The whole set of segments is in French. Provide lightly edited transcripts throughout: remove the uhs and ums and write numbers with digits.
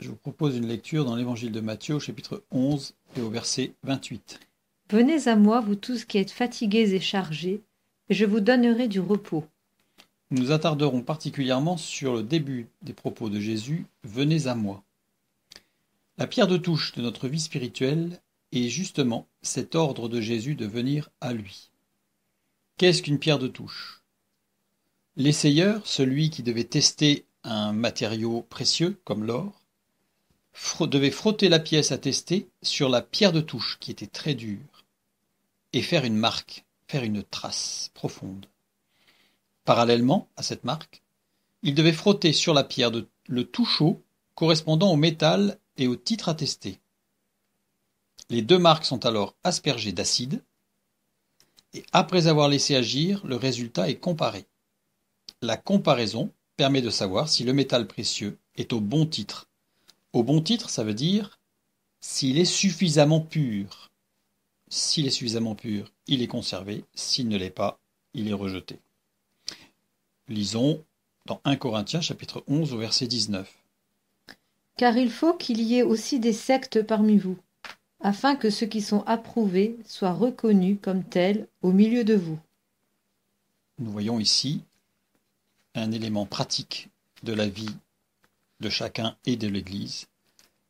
Je vous propose une lecture dans l'Évangile de Matthieu, au chapitre 11 et au verset 28. Venez à moi, vous tous qui êtes fatigués et chargés, et je vous donnerai du repos. Nous nous attarderons particulièrement sur le début des propos de Jésus, « Venez à moi ». La pierre de touche de notre vie spirituelle est justement cet ordre de Jésus de venir à lui. Qu'est-ce qu'une pierre de touche? L'essayeur, celui qui devait tester un matériau précieux comme l'or, devait frotter la pièce à tester sur la pierre de touche qui était très dure et faire une marque, faire une trace profonde. Parallèlement à cette marque, il devait frotter sur la pierre le toucheau correspondant au métal et au titre à tester. Les deux marques sont alors aspergées d'acide et après avoir laissé agir, le résultat est comparé. La comparaison permet de savoir si le métal précieux est au bon titre. Au bon titre, ça veut dire s'il est suffisamment pur. S'il est suffisamment pur, il est conservé. S'il ne l'est pas, il est rejeté. Lisons dans 1 Corinthiens chapitre 11 au verset 19. Car il faut qu'il y ait aussi des sectes parmi vous, afin que ceux qui sont approuvés soient reconnus comme tels au milieu de vous. Nous voyons ici un élément pratique de la vie de chacun et de l'Église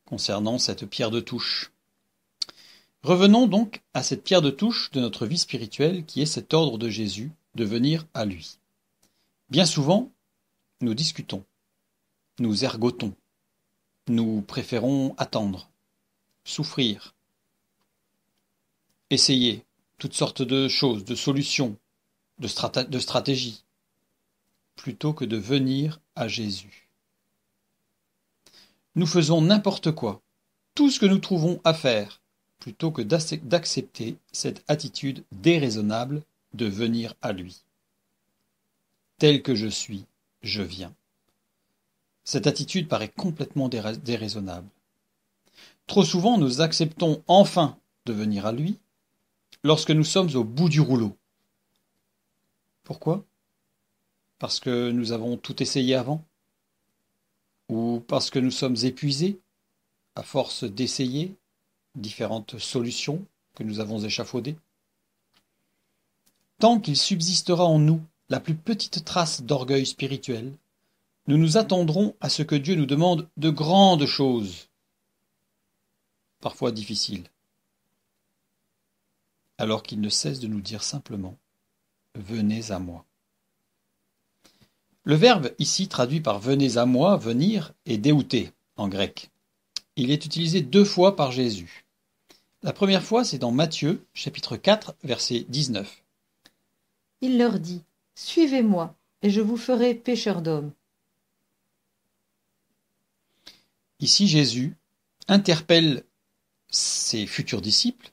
concernant cette pierre de touche. Revenons donc à cette pierre de touche de notre vie spirituelle qui est cet ordre de Jésus de venir à lui. Bien souvent, nous discutons, nous ergotons, nous préférons attendre, souffrir, essayer toutes sortes de choses, de solutions, de stratégies, plutôt que de venir à Jésus. Nous faisons n'importe quoi, tout ce que nous trouvons à faire, plutôt que d'accepter cette attitude déraisonnable de venir à lui. Tel que je suis, je viens. Cette attitude paraît complètement déraisonnable. Trop souvent, nous acceptons enfin de venir à lui lorsque nous sommes au bout du rouleau. Pourquoi? Parce que nous avons tout essayé avant? Ou parce que nous sommes épuisés à force d'essayer différentes solutions que nous avons échafaudées? Tant qu'il subsistera en nous la plus petite trace d'orgueil spirituel, nous nous attendrons à ce que Dieu nous demande de grandes choses, parfois difficiles, alors qu'il ne cesse de nous dire simplement « Venez à moi ». Le verbe ici traduit par « venez à moi », venir, est déouté en grec. Il est utilisé 2 fois par Jésus. La première fois, c'est dans Matthieu, chapitre 4, verset 19. Il leur dit, « Suivez-moi, et je vous ferai pécheurs d'hommes. » Ici, Jésus interpelle ses futurs disciples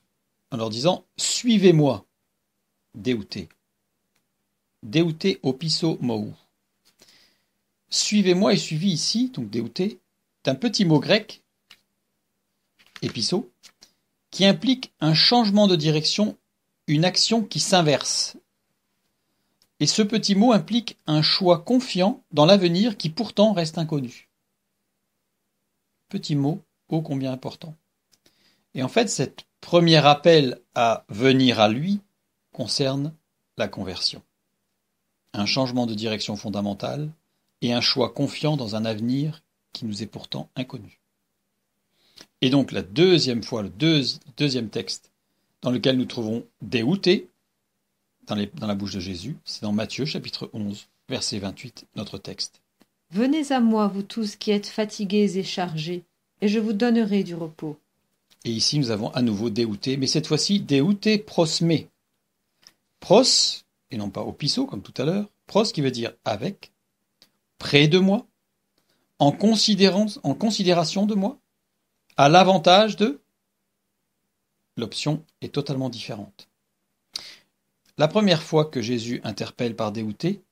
en leur disant « Suivez-moi », déouté. Déouté opisso mou. Suivez-moi est suivi ici, donc déouté, d'un petit mot grec, épisso, qui implique un changement de direction, une action qui s'inverse. Et ce petit mot implique un choix confiant dans l'avenir qui pourtant reste inconnu. Petit mot ô combien important. Et en fait, cet premier appel à venir à lui concerne la conversion. Un changement de direction fondamentale et un choix confiant dans un avenir qui nous est pourtant inconnu. Et donc la deuxième fois, le deuxième texte dans lequel nous trouvons déouté dans la bouche de Jésus, c'est dans Matthieu chapitre 11, verset 28, notre texte. « Venez à moi, vous tous qui êtes fatigués et chargés, et je vous donnerai du repos. » Et ici nous avons à nouveau déouté, mais cette fois-ci déouté prosmé. Pros, et non pas opisso comme tout à l'heure, pros qui veut dire avec, près de moi, en considération de moi, à l'avantage de. L'option est totalement différente. La première fois que Jésus interpelle par déouté,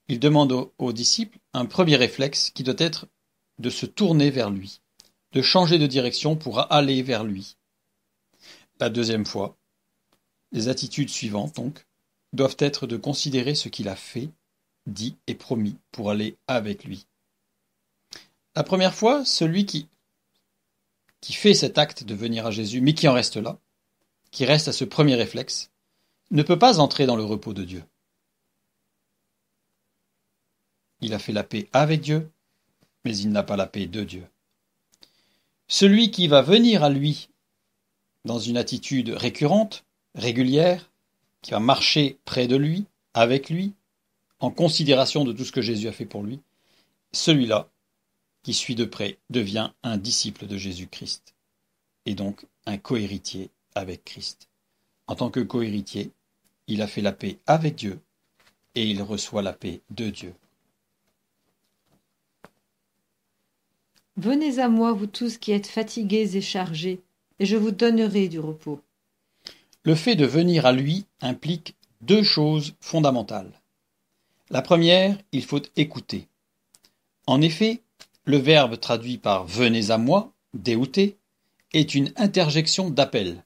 il demande aux disciples un premier réflexe qui doit être de se tourner vers lui, de changer de direction pour aller vers lui. La deuxième fois, les attitudes suivantes donc doivent être de considérer ce qu'il a fait, dit et promis pour aller avec lui. La première fois, celui qui qui fait cet acte de venir à Jésus, mais qui en reste là, qui reste à ce premier réflexe, ne peut pas entrer dans le repos de Dieu. Il a fait la paix avec Dieu, mais il n'a pas la paix de Dieu. Celui qui va venir à lui dans une attitude récurrente, régulière, qui va marcher près de lui, avec lui, en considération de tout ce que Jésus a fait pour lui, celui-là, qui suit de près, devient un disciple de Jésus-Christ, et donc un cohéritier avec Christ. En tant que cohéritier, il a fait la paix avec Dieu, et il reçoit la paix de Dieu. Venez à moi, vous tous qui êtes fatigués et chargés, et je vous donnerai du repos. Le fait de venir à lui implique deux choses fondamentales. La première, il faut écouter. En effet, le verbe traduit par « venez à moi », déouter, est une interjection d'appel.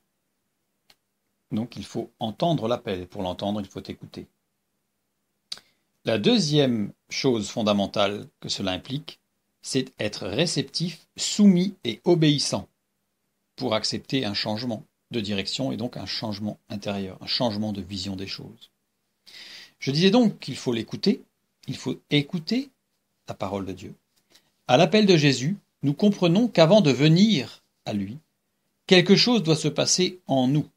Donc il faut entendre l'appel. Pour l'entendre, il faut écouter. La deuxième chose fondamentale que cela implique, c'est être réceptif, soumis et obéissant pour accepter un changement de direction et donc un changement intérieur, un changement de vision des choses. Je disais donc qu'il faut l'écouter, il faut écouter la parole de Dieu. À l'appel de Jésus, nous comprenons qu'avant de venir à lui, quelque chose doit se passer en nous.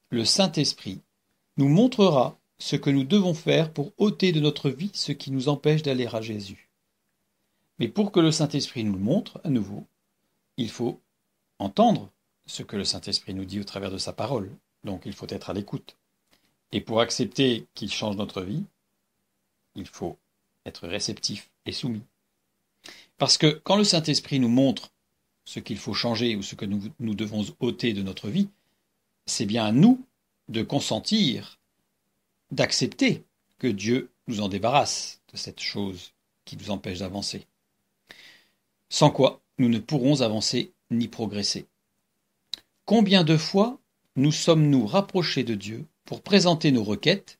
Le Saint-Esprit nous montrera ce que nous devons faire pour ôter de notre vie ce qui nous empêche d'aller à Jésus. Mais pour que le Saint-Esprit nous le montre à nouveau, il faut entendre ce que le Saint-Esprit nous dit au travers de sa parole. Donc il faut être à l'écoute. Et pour accepter qu'il change notre vie, il faut être réceptif et soumis. Parce que quand le Saint-Esprit nous montre ce qu'il faut changer ou ce que nous devons ôter de notre vie, c'est bien à nous de consentir, d'accepter que Dieu nous en débarrasse de cette chose qui nous empêche d'avancer. Sans quoi, nous ne pourrons avancer ni progresser. Combien de fois nous sommes-nous rapprochés de Dieu pour présenter nos requêtes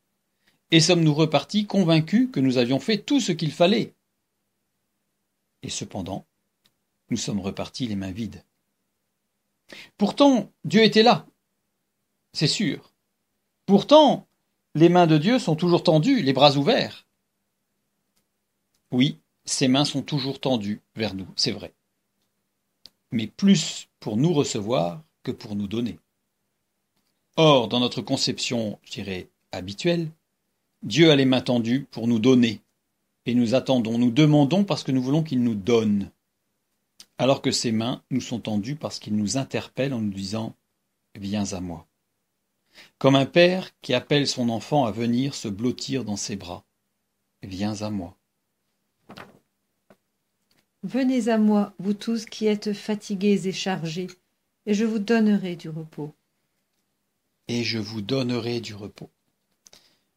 et sommes-nous repartis convaincus que nous avions fait tout ce qu'il fallait? Et cependant, nous sommes repartis les mains vides. Pourtant, Dieu était là, c'est sûr. Pourtant, les mains de Dieu sont toujours tendues, les bras ouverts. Oui, ses mains sont toujours tendues vers nous, c'est vrai. Mais plus pour nous recevoir que pour nous donner. Or, dans notre conception, je dirais, habituelle, Dieu a les mains tendues pour nous donner. Et nous attendons, nous demandons parce que nous voulons qu'il nous donne. Alors que ses mains nous sont tendues parce qu'il nous interpelle en nous disant « Viens à moi ». Comme un père qui appelle son enfant à venir se blottir dans ses bras. « Viens à moi ». Venez à moi, vous tous qui êtes fatigués et chargés, et je vous donnerai du repos. Et je vous donnerai du repos.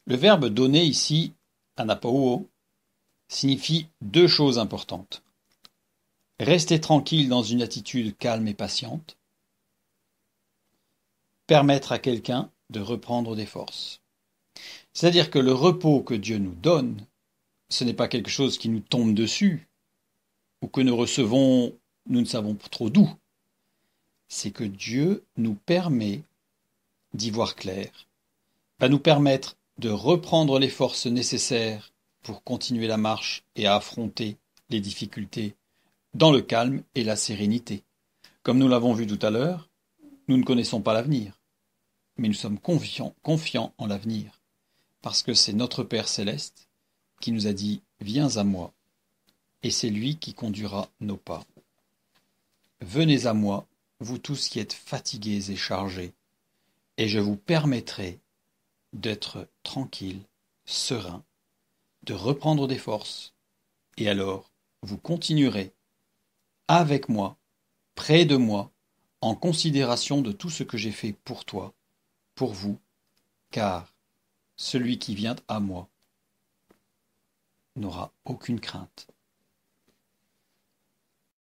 Le verbe donner ici, anapao, signifie deux choses importantes. Rester tranquille dans une attitude calme et patiente. Permettre à quelqu'un de reprendre des forces. C'est-à-dire que le repos que Dieu nous donne, ce n'est pas quelque chose qui nous tombe dessus, ou que nous recevons, nous ne savons pas trop d'où. C'est que Dieu nous permet d'y voir clair, va nous permettre de reprendre les forces nécessaires pour continuer la marche et à affronter les difficultés dans le calme et la sérénité. Comme nous l'avons vu tout à l'heure, nous ne connaissons pas l'avenir, mais nous sommes confiants en l'avenir, parce que c'est notre Père céleste qui nous a dit « Viens à moi », et c'est lui qui conduira nos pas. Venez à moi, vous tous qui êtes fatigués et chargés, et je vous permettrai d'être tranquille, serein, de reprendre des forces, et alors vous continuerez avec moi, près de moi, en considération de tout ce que j'ai fait pour toi, pour vous, car celui qui vient à moi n'aura aucune crainte.